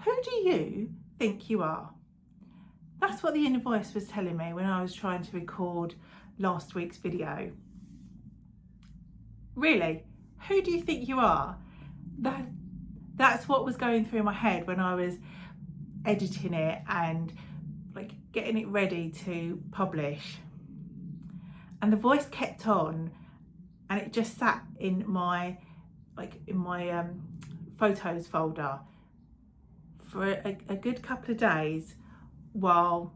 Who do you think you are? That's what the inner voice was telling me when I was trying to record last week's video. Really, who do you think you are? That's what was going through my head when I was editing it and like getting it ready to publish. And the voice kept on, and it just sat in my photos folder for a good couple of days while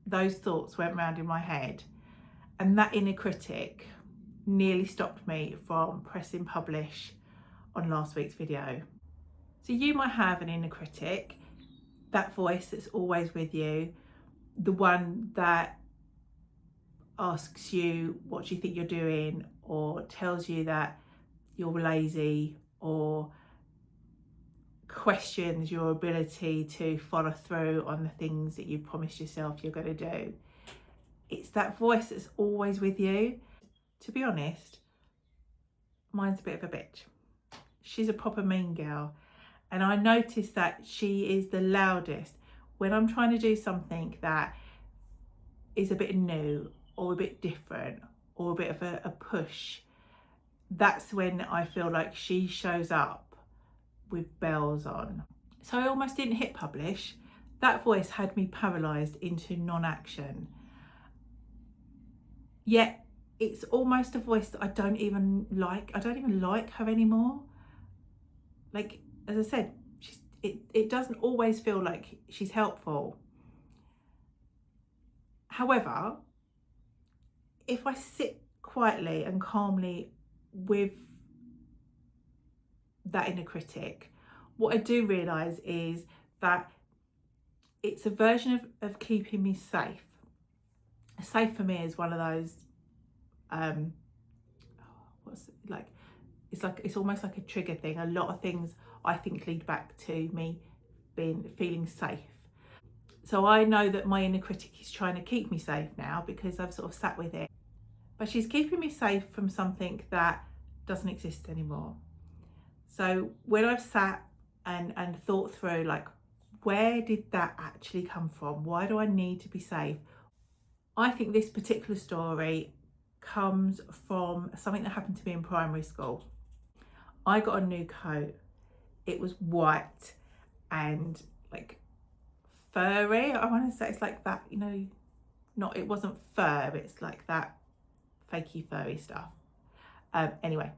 those thoughts went round in my head. And that inner critic nearly stopped me from pressing publish on last week's video. So you might have an inner critic, that voice that's always with you, the one that asks you what do you think you're doing, or tells you that you're lazy, or questions your ability to follow through on the things that you've promised yourself you're going to do. It's that voice that's always with you. To be honest, mine's a bit of a bitch. She's a proper mean girl, and I notice that she is the loudest when I'm trying to do something that is a bit new or a bit different or a bit of a push. That's when I feel like she shows up with bells on. So I almost didn't hit publish. That voice had me paralysed into non-action. Yet it's almost a voice that I don't even like. I don't even like her anymore. Like, as I said, it doesn't always feel like she's helpful. However, if I sit quietly and calmly with that inner critic, what I do realise is that it's a version of keeping me safe. Safe for me is one of those, it's almost like a trigger thing. A lot of things I think lead back to me feeling safe. So I know that my inner critic is trying to keep me safe now because I've sort of sat with it. But she's keeping me safe from something that doesn't exist anymore. So when I've sat and thought through, like, where did that actually come from? Why do I need to be safe? I think this particular story comes from something that happened to me in primary school. I got a new coat. It was white and like furry. I want to say it's like that, you know, it wasn't fur, but it's like that fakey furry stuff. Anyway,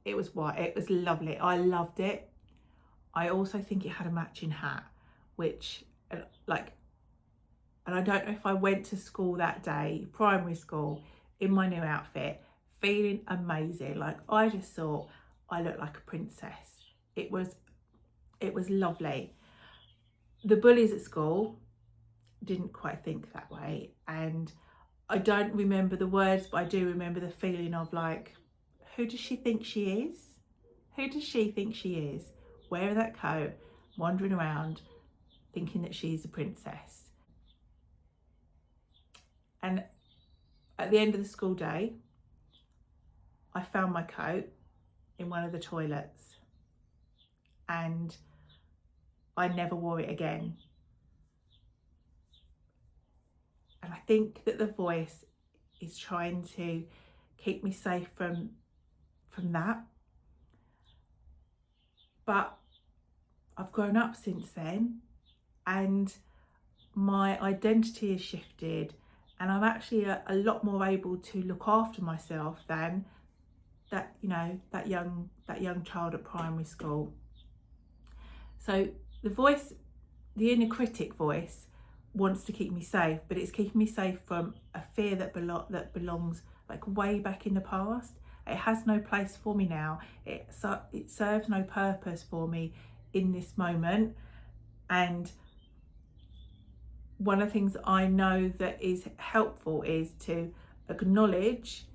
it was white. It was lovely. I loved it. I also think it had a matching hat, which and I don't know if I went to school that day, primary school, in my new outfit, feeling amazing. Like, I just thought I looked like a princess. It was lovely. The bullies at school didn't quite think that way, and I don't remember the words, but I do remember the feeling of like, who does she think she is? Who does she think she is? Wearing that coat, wandering around, thinking that she's a princess. And at the end of the school day, I found my coat in one of the toilets, and I never wore it again. And I think that the voice is trying to keep me safe from that. But I've grown up since then, and my identity has shifted, and I'm actually a lot more able to look after myself than that young child at primary school. So the inner critic voice wants to keep me safe, but it's keeping me safe from a fear that belongs like way back in the past. It has no place for me now. It serves no purpose for me in this moment. And one of the things that I know that is helpful is to acknowledge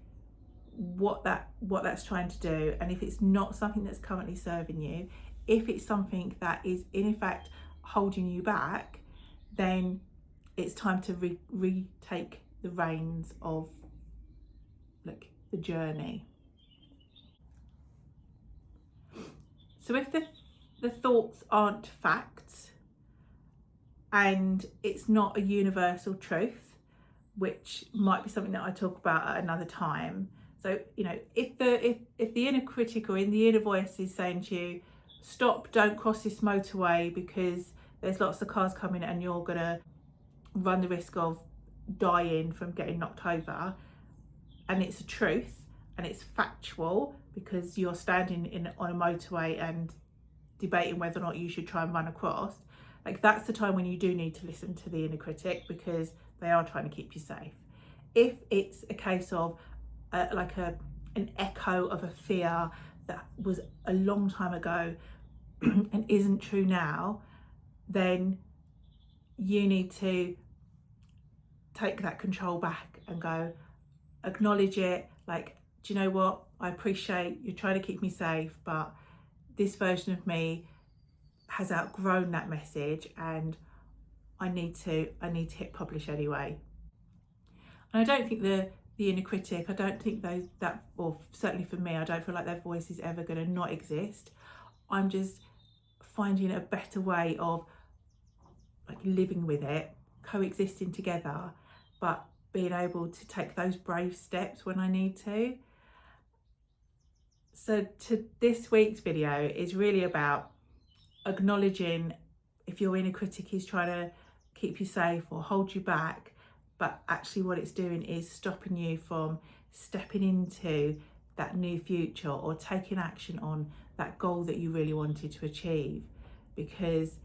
what that's trying to do, and if it's not something that's currently serving you, if it's something that is in fact holding you back, then it's time to retake the reins of like the journey. So if the The thoughts aren't facts, and it's not a universal truth, which might be something that I talk about at another time. So, you know, if the inner critic or in the inner voice is saying to you, stop, don't cross this motorway because there's lots of cars coming and you're gonna run the risk of dying from getting knocked over, and it's a truth and it's factual because you're standing on a motorway and debating whether or not you should try and run across, like that's the time when you do need to listen to the inner critic because they are trying to keep you safe. If it's a case of an echo of a fear that was a long time ago and isn't true now, then you need to take that control back and go, acknowledge it, like, do you know what, I appreciate you're trying to keep me safe, but this version of me has outgrown that message and I need to hit publish anyway. And I don't think the inner critic, I don't think that, or certainly for me, I don't feel like their voice is ever going to not exist. I'm just finding a better way of like living with it, coexisting together, but being able to take those brave steps when I need to. So this week's video is really about acknowledging if your inner critic is trying to keep you safe or hold you back, but actually what it's doing is stopping you from stepping into that new future or taking action on that goal that you really wanted to achieve. Because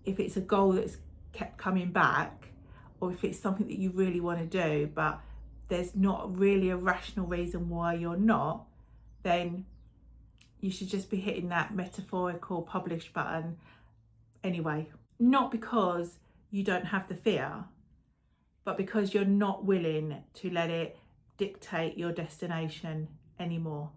if it's a goal that's kept coming back, or if it's something that you really want to do but there's not really a rational reason why you're not, then you should just be hitting that metaphorical publish button anyway. Not because you don't have the fear, but because you're not willing to let it dictate your destination anymore.